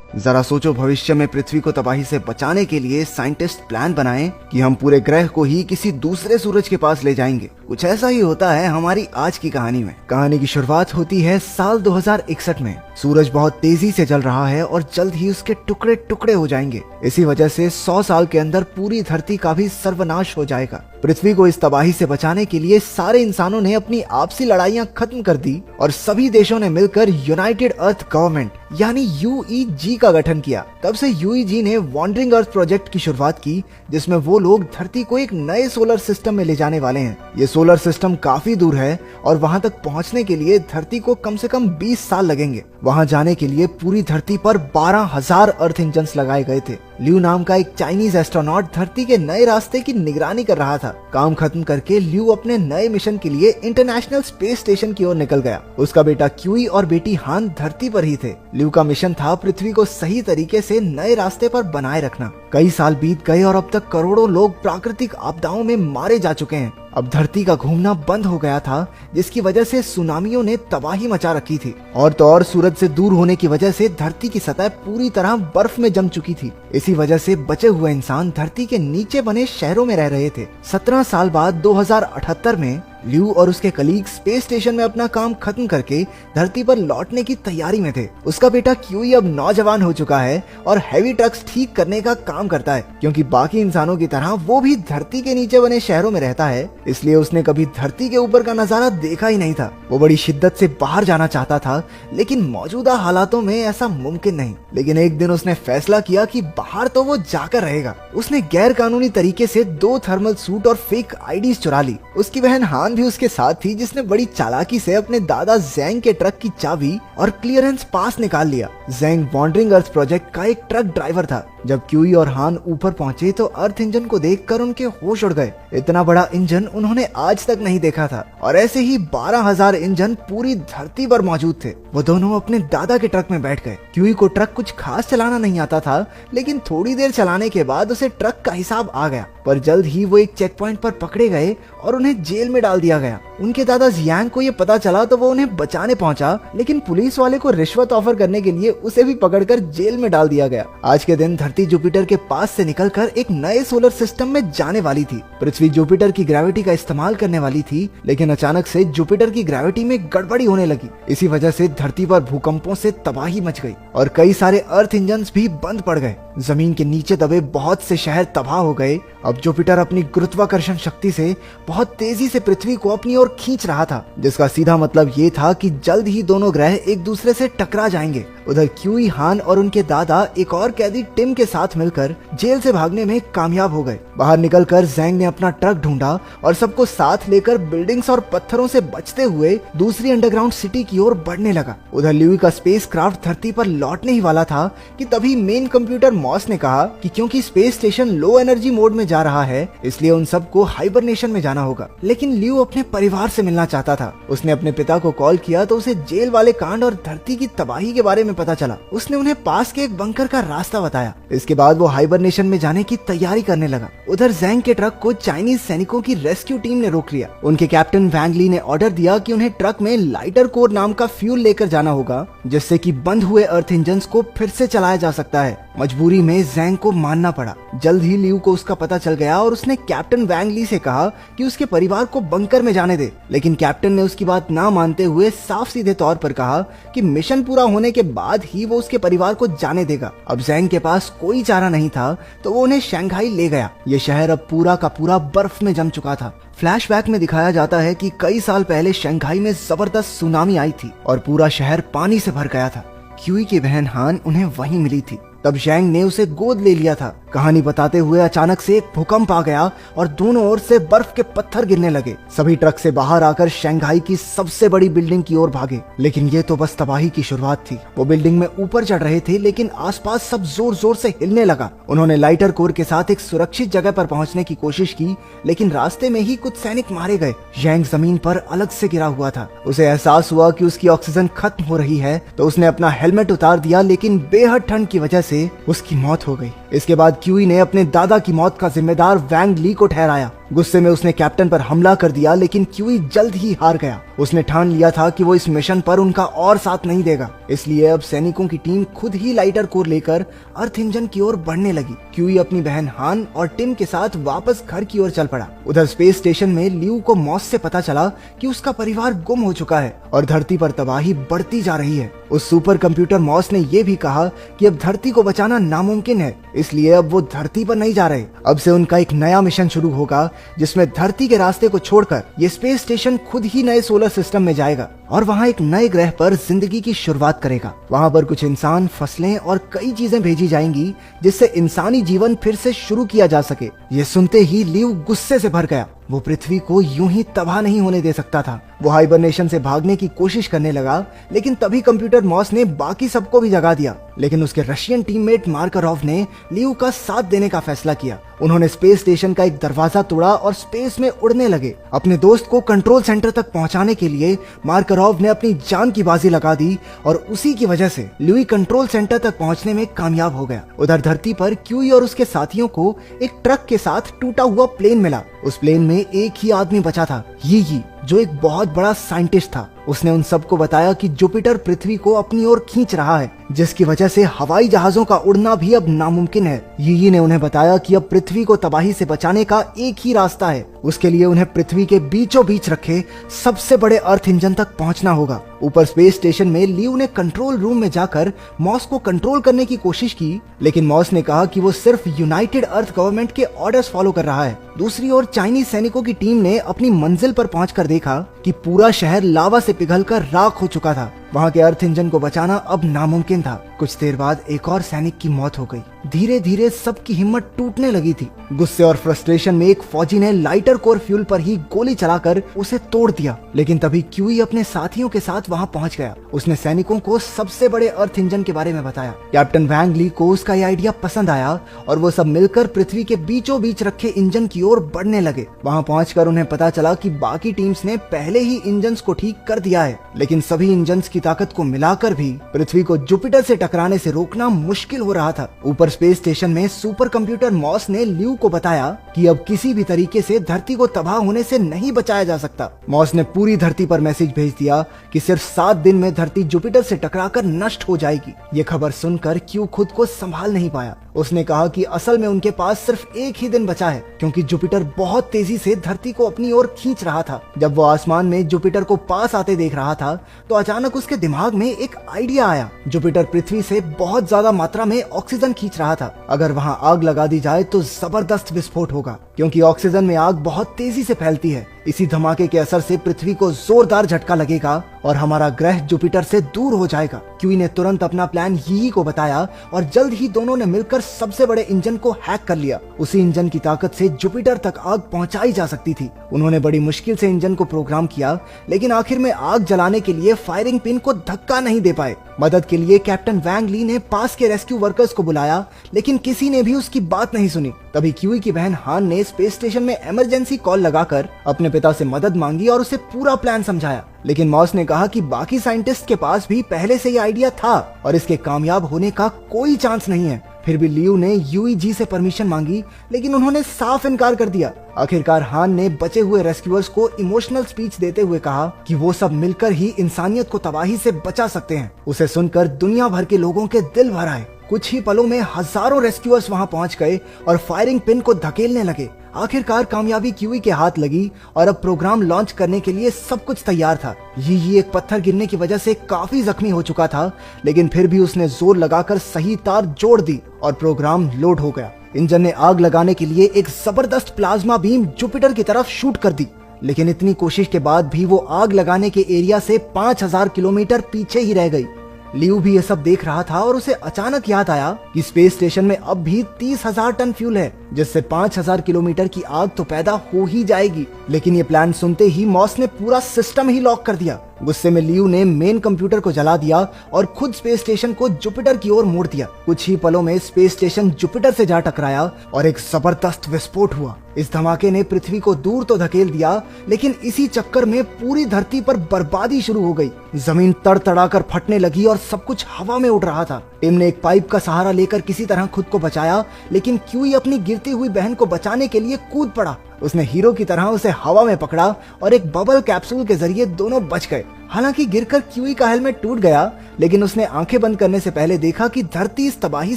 जरा सोचो, भविष्य में पृथ्वी को तबाही से बचाने के लिए साइंटिस्ट प्लान बनाएं कि हम पूरे ग्रह को ही किसी दूसरे सूरज के पास ले जाएंगे। कुछ ऐसा ही होता है हमारी आज की कहानी में। कहानी की शुरुआत होती है साल 2061 में। सूरज बहुत तेजी से जल रहा है और जल्द ही उसके टुकड़े टुकड़े हो जाएंगे। इसी वजह से 100 साल के अंदर पूरी धरती का भी सर्वनाश हो जाएगा। पृथ्वी को इस तबाही से बचाने के लिए सारे इंसानों ने अपनी आपसी लड़ाइयां खत्म कर दी और सभी देशों ने मिलकर यूनाइटेड अर्थ गवर्नमेंट यानी यूईजी का गठन किया। तब से यूईजी ने वॉन्डरिंग अर्थ प्रोजेक्ट की शुरुआत की, जिसमें वो लोग धरती को एक नए सोलर सिस्टम में ले जाने वाले हैं। ये सोलर सिस्टम काफी दूर है और वहां तक पहुंचने के लिए धरती को कम से कम 20 साल लगेंगे। वहां जाने के लिए पूरी धरती पर 12,000 अर्थ इंजन्स लगाए गए थे। ल्यू नाम का एक चाइनीज एस्ट्रोनॉट धरती के नए रास्ते की निगरानी कर रहा था। काम खत्म करके ल्यू अपने नए मिशन के लिए इंटरनेशनल स्पेस स्टेशन की ओर निकल गया। उसका बेटा क्यूई और बेटी हान धरती पर ही थे। ल्यू का मिशन था पृथ्वी को सही तरीके से नए रास्ते पर बनाए रखना। कई साल बीत गए और अब तक करोड़ों लोग प्राकृतिक आपदाओं में मारे जा चुके हैं। अब धरती का घूमना बंद हो गया था, जिसकी वजह से सुनामियों ने तबाही मचा रखी थी। और तो और सूरज से दूर होने की वजह से धरती की सतह पूरी तरह बर्फ में जम चुकी थी। इसी वजह से बचे हुए इंसान धरती के नीचे बने शहरों में रह रहे थे। 17 साल बाद 2078 में ल्यू और उसके कलीग स्पेस स्टेशन में अपना काम खत्म करके धरती पर लौटने की तैयारी में थे। उसका बेटा क्यूई अब नौजवान हो चुका है और हैवी ट्रक्स ठीक करने का काम करता है। क्योंकि बाकी इंसानों की तरह वो भी धरती के नीचे बने शहरों में रहता है, इसलिए उसने कभी धरती के ऊपर का नजारा देखा ही नहीं था। वो बड़ी शिद्दत से बाहर जाना चाहता था, लेकिन मौजूदा हालातों में ऐसा मुमकिन नहीं। लेकिन एक दिन उसने फैसला किया कि बाहर तो वो जाकर रहेगा। उसने गैर कानूनी तरीके से 2 थर्मल सूट और फेक आईडीज चुरा ली। उसकी बहन हान भी उसके साथ थी, जिसने बड़ी चालाकी से अपने दादा ज़ैंग के ट्रक की चाबी और क्लियरेंस पास निकाल लिया। ज़ैंग वॉन्डरिंग अर्थ प्रोजेक्ट का एक ट्रक ड्राइवर था। जब क्यूई और हान ऊपर पहुंचे तो अर्थ इंजन को देखकर उनके होश उड़ गए। इतना बड़ा इंजन उन्होंने आज तक नहीं देखा था और ऐसे ही 12,000 इंजन पूरी धरती पर मौजूद थे। वो दोनों अपने दादा के ट्रक में बैठ गए। क्यूई को ट्रक कुछ खास चलाना नहीं आता था, लेकिन थोड़ी देर चलाने के बाद उसे ट्रक का हिसाब आ गया। पर जल्द ही वो एक चेक पॉइंट पर पकड़े गए और उन्हें जेल में डाल दिया गया। उनके दादा जियांग को ये पता चला तो वो उन्हें बचाने पहुंचा, लेकिन पुलिस वाले को रिश्वत ऑफर करने के लिए उसे भी पकड़कर जेल में डाल दिया गया। आज के दिन धरती जुपिटर के पास से निकलकर एक नए सोलर सिस्टम में जाने वाली थी। पृथ्वी जुपिटर की ग्रेविटी का इस्तेमाल करने वाली थी, लेकिन अचानक से जुपिटर की ग्रेविटी में गड़बड़ी होने लगी। इसी वजह से धरती पर भूकंपों से तबाही मच गई और कई सारे अर्थ इंजन्स भी बंद पड़ गए। जमीन के नीचे दबे बहुत से शहर तबाह हो गए। अब जुपिटर अपनी गुरुत्वाकर्षण शक्ति से बहुत तेजी से पृथ्वी को अपनी ओर खींच रहा था, जिसका सीधा मतलब ये था कि जल्द ही दोनों ग्रह एक दूसरे से टकरा जाएंगे। उधर क्यूई, हान और उनके दादा एक और कैदी टिम के साथ मिलकर जेल से भागने में कामयाब हो गए। बाहर निकलकर ज़ैंग ने अपना ट्रक ढूंढा और सबको साथ लेकर बिल्डिंग्स और पत्थरों से बचते हुए दूसरी अंडरग्राउंड सिटी की ओर बढ़ने लगा। उधर ल्यूई का स्पेसक्राफ्ट धरती पर लौटने ही वाला था कि तभी मेन कंप्यूटर मॉस ने कहा कि क्योंकि space station low energy mode में जा रहा है, इसलिए उन सबको हाइबरनेशन में जाना होगा। लेकिन ल्यू अपने परिवार से मिलना चाहता था। उसने अपने पिता को कॉल किया तो उसे जेल वाले कांड और धरती की तबाही के बारे में पता चला। उसने उन्हें पास के एक बंकर का रास्ता बताया। इसके बाद वो हाइबरनेशन में जाने की तैयारी करने लगा। उधर ज़ैंग के ट्रक को चाइनीज सैनिकों की रेस्क्यू टीम ने रोक लिया। उनके कैप्टन वैंग ली ने ऑर्डर दिया कि उन्हें ट्रक में लाइटर कोर नाम का फ्यूल लेकर जाना होगा, जिससे कि बंद हुए अर्थ इंजन्स को फिर से चलाया जा सकता है। मजबूरी में ज़ैंग को मानना पड़ा। जल्द ही ल्यू को उसका पता चल गया और उसने कैप्टन वैंग ली से कहा कि उसके परिवार को बंकर में जाने दे। लेकिन कैप्टन ने उसकी बात ना मानते हुए साफ सीधे तौर पर कहा कि मिशन पूरा होने के बाद ही वो उसके परिवार को जाने देगा। अब ज़ैंग के पास कोई चारा नहीं था तो वो उन्हें शंघाई ले गया। ये शहर अब पूरा का पूरा बर्फ में जम चुका था। फ्लैशबैक में दिखाया जाता है कि कई साल पहले शंघाई में जबरदस्त सुनामी आई थी और पूरा शहर पानी से भर गया था। क्यूई की बहन हान उन्हें वहीं मिली थी। तब ज़ैंग ने उसे गोद ले लिया था। कहानी बताते हुए अचानक से एक भूकंप आ गया और दोनों ओर से बर्फ के पत्थर गिरने लगे। सभी ट्रक से बाहर आकर शंघाई की सबसे बड़ी बिल्डिंग की ओर भागे। लेकिन ये तो बस तबाही की शुरुआत थी। वो बिल्डिंग में ऊपर चढ़ रहे थे, लेकिन आसपास सब जोर जोर से हिलने लगा। उन्होंने लाइटर कोर के साथ एक सुरक्षित जगह पर पहुंचने की कोशिश की, लेकिन रास्ते में ही कुछ सैनिक मारे गए। ज़ैंग जमीन पर अलग से गिरा हुआ था। उसे एहसास हुआ कि उसकी ऑक्सीजन खत्म हो रही है, तो उसने अपना हेलमेट उतार दिया, लेकिन बेहद ठंड की वजह से उसकी मौत हो गई। इसके बाद क्यूई ने अपने दादा की मौत का जिम्मेदार वैंग ली को ठहराया। गुस्से में उसने कैप्टन पर हमला कर दिया, लेकिन क्यूई जल्द ही हार गया। उसने ठान लिया था कि वो इस मिशन पर उनका और साथ नहीं देगा, इसलिए अब सैनिकों की टीम खुद ही लाइटर कोर लेकर अर्थ इंजन की ओर बढ़ने लगी। क्यूई अपनी बहन हान और टिम के साथ वापस घर की ओर चल पड़ा। उधर स्पेस स्टेशन में लियू को मॉस से पता चला कि उसका परिवार गुम हो चुका है और धरती पर तबाही बढ़ती जा रही है। उस सुपर कंप्यूटर मॉस ने यह भी कहा कि अब धरती को बचाना नामुमकिन है, इसलिए अब वो धरती पर नहीं जा रहे। अब से उनका एक नया मिशन शुरू होगा, जिसमें धरती के रास्ते को छोड़कर ये स्पेस स्टेशन खुद ही नए सोलर सिस्टम में जाएगा और वहाँ एक नए ग्रह पर जिंदगी की शुरुआत करेगा। वहाँ पर कुछ इंसान, फसलें और कई चीजें भेजी जाएंगी, जिससे इंसानी जीवन फिर से शुरू किया जा सके। ये सुनते ही लियू गुस्से से भर गया। वो पृथ्वी को यूं ही तबाह नहीं होने दे सकता था। वो हाइबरनेशन से भागने की कोशिश करने लगा, लेकिन तभी कंप्यूटर मॉस ने बाकी सबको भी जगा दिया। लेकिन उसके रशियन टीममेट मार्करोव ने लियू का साथ देने का फैसला किया। उन्होंने स्पेस स्टेशन का एक दरवाजा तोड़ा और स्पेस में उड़ने लगे। अपने दोस्त को कंट्रोल सेंटर तक पहुंचाने के लिए मार्करोव ने अपनी जान की बाजी लगा दी और उसी की वजह से ल्यूई कंट्रोल सेंटर तक पहुंचने में कामयाब हो गया। उधर धरती पर क्यूई और उसके साथियों को एक ट्रक के साथ टूटा हुआ प्लेन मिला। उस प्लेन में एक ही आदमी बचा था, यी, जो एक बहुत बड़ा साइंटिस्ट था। उसने उन सबको बताया कि जुपिटर पृथ्वी को अपनी ओर खींच रहा है, जिसकी वजह से हवाई जहाजों का उड़ना भी अब नामुमकिन है। यी ने उन्हें बताया कि अब पृथ्वी को तबाही से बचाने का एक ही रास्ता है। उसके लिए उन्हें पृथ्वी के बीचों बीच रखे सबसे बड़े अर्थ इंजन तक पहुंचना होगा। ऊपर स्पेस स्टेशन में लियू ने कंट्रोल रूम में जाकर मॉस को कंट्रोल करने की कोशिश की, लेकिन मॉस ने कहा कि वो सिर्फ यूनाइटेड अर्थ गवर्नमेंट के ऑर्डर्स फॉलो कर रहा है। दूसरी ओर चाइनीज सैनिकों की टीम ने अपनी मंजिल पर पहुंचकर देखा कि पूरा शहर लावा से पिघलकर राख हो चुका था। वहाँ के अर्थ इंजन को बचाना अब नामुमकिन था। कुछ देर बाद एक और सैनिक की मौत हो गई। धीरे धीरे सबकी हिम्मत टूटने लगी थी। गुस्से और फ्रस्ट्रेशन में एक फौजी ने लाइटर कोर फ्यूल पर ही गोली चलाकर उसे तोड़ दिया, लेकिन तभी क्यूई अपने साथियों के साथ वहाँ पहुँच गया। उसने सैनिकों को सबसे बड़े अर्थ इंजन के बारे में बताया। कैप्टन वैंग ली को उसका यह आइडिया पसंद आया और वो सब मिलकर पृथ्वी के बीचों बीच रखे इंजन की ओर बढ़ने लगे। वहाँ पहुँचकर उन्हें पता चला कि बाकी टीम्स ने पहले ही इंजन्स को ठीक कर दिया है, लेकिन सभी इंजन्स की ताकत को मिलाकर भी पृथ्वी को जुपिटर से टकराने से रोकना मुश्किल हो रहा था। ऊपर स्पेस स्टेशन में सुपर कंप्यूटर मॉस ने ल्यू को बताया कि अब किसी भी तरीके से धरती को तबाह होने से नहीं बचाया जा सकता। मॉस ने पूरी धरती पर मैसेज भेज दिया कि सिर्फ 7 दिन में धरती जुपिटर से टकराकर नष्ट हो जाएगी। ये खबर सुनकर क्यू खुद को संभाल नहीं पाया। उसने कहा कि असल में उनके पास सिर्फ एक ही दिन बचा है, क्योंकि जुपिटर बहुत तेजी से धरती को अपनी ओर खींच रहा था। जब वो आसमान में जुपिटर को पास आते देख रहा था, तो अचानक उसके दिमाग में एक आइडिया आया। जुपिटर पृथ्वी से बहुत ज्यादा मात्रा में ऑक्सीजन खींच रहा था। अगर वहाँ आग लगा दी जाए तो जबरदस्त विस्फोट होगा, क्योंकि ऑक्सीजन में आग बहुत तेजी से फैलती है। इसी धमाके के असर से पृथ्वी को जोरदार झटका लगेगा और हमारा ग्रह जुपिटर से दूर हो जाएगा। क्यूई ने तुरंत अपना प्लान यी को बताया और जल्द ही दोनों ने मिलकर सबसे बड़े इंजन को हैक कर लिया। उसी इंजन की ताकत से जुपिटर तक आग पहुंचाई जा सकती थी। उन्होंने बड़ी मुश्किल से इंजन को प्रोग्राम किया, लेकिन आखिर में आग जलाने के लिए फायरिंग पिन को धक्का नहीं दे पाए। मदद के लिए कैप्टन वैंग ली ने पास के रेस्क्यू वर्कर्स को बुलाया, लेकिन किसी ने भी उसकी बात नहीं सुनी। तभी क्यूई की बहन हान ने स्पेस स्टेशन में इमरजेंसी कॉल लगाकर अपने पिता से मदद मांगी और उसे पूरा प्लान समझाया। लेकिन मॉस ने कहा कि बाकी साइंटिस्ट के पास भी पहले से ये आइडिया था और इसके कामयाब होने का कोई चांस नहीं है। फिर भी लियू ने यूईजी से परमिशन मांगी, लेकिन उन्होंने साफ इनकार कर दिया। आखिरकार हान ने बचे हुए रेस्क्यूअर्स को इमोशनल स्पीच देते हुए कहा कि वो सब मिलकर ही इंसानियत को तबाही से बचा सकते हैं। उसे सुनकर दुनिया भर के लोगों के दिल भर आए। कुछ ही पलों में हजारों रेस्क्यूअर्स वहां पहुंच गए और फायरिंग पिन को धकेलने लगे। आखिरकार कामयाबी क्यूई के हाथ लगी और अब प्रोग्राम लॉन्च करने के लिए सब कुछ तैयार था। ये एक पत्थर गिरने की वजह से काफी जख्मी हो चुका था, लेकिन फिर भी उसने जोर लगाकर सही तार जोड़ दी और प्रोग्राम लोड हो गया। इंजन ने आग लगाने के लिए एक जबरदस्त प्लाज्मा बीम जुपिटर की तरफ शूट कर दी, लेकिन इतनी कोशिश के बाद भी वो आग लगाने के एरिया से 5000 किलोमीटर पीछे ही रह गई। लियू भी ये सब देख रहा था और उसे अचानक याद आया कि स्पेस स्टेशन में अब भी 30,000 टन फ्यूल है। जिससे 5000 किलोमीटर की आग तो पैदा हो ही जाएगी। लेकिन ये प्लान सुनते ही मॉस ने पूरा सिस्टम ही लॉक कर दिया। गुस्से में लियू ने मेन कंप्यूटर को जला दिया और खुद स्पेस स्टेशन को जुपिटर की ओर मोड़ दिया। कुछ ही पलों में स्पेस स्टेशन जुपिटर से जा टकराया और एक जबरदस्त विस्फोट हुआ। इस धमाके ने पृथ्वी को दूर तो धकेल दिया, लेकिन इसी चक्कर में पूरी धरती पर बर्बादी शुरू हो गई। जमीन तड़तड़ाकर फटने लगी और सब कुछ हवा में उड़ रहा था। टिम ने एक पाइप का सहारा लेकर किसी तरह खुद को बचाया, लेकिन क्यूई अपनी गिरती हुई बहन को बचाने के लिए कूद पड़ा। उसने हीरो की तरह उसे हवा में पकड़ा और एक बबल कैप्सूल के जरिए दोनों बच गए। हालांकि गिरकर क्यूई का हेलमेट टूट गया, लेकिन उसने आंखें बंद करने से पहले देखा कि धरती इस तबाही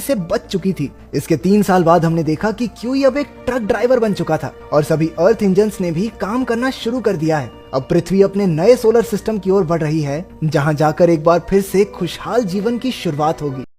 से बच चुकी थी। इसके 3 साल बाद हमने देखा कि क्यूई अब एक ट्रक ड्राइवर बन चुका था और सभी अर्थ इंजन्स ने भी काम करना शुरू कर दिया है। अब पृथ्वी अपने नए सोलर सिस्टम की ओर बढ़ रही है, जहां जाकर एक बार फिर से खुशहाल जीवन की शुरुआत होगी।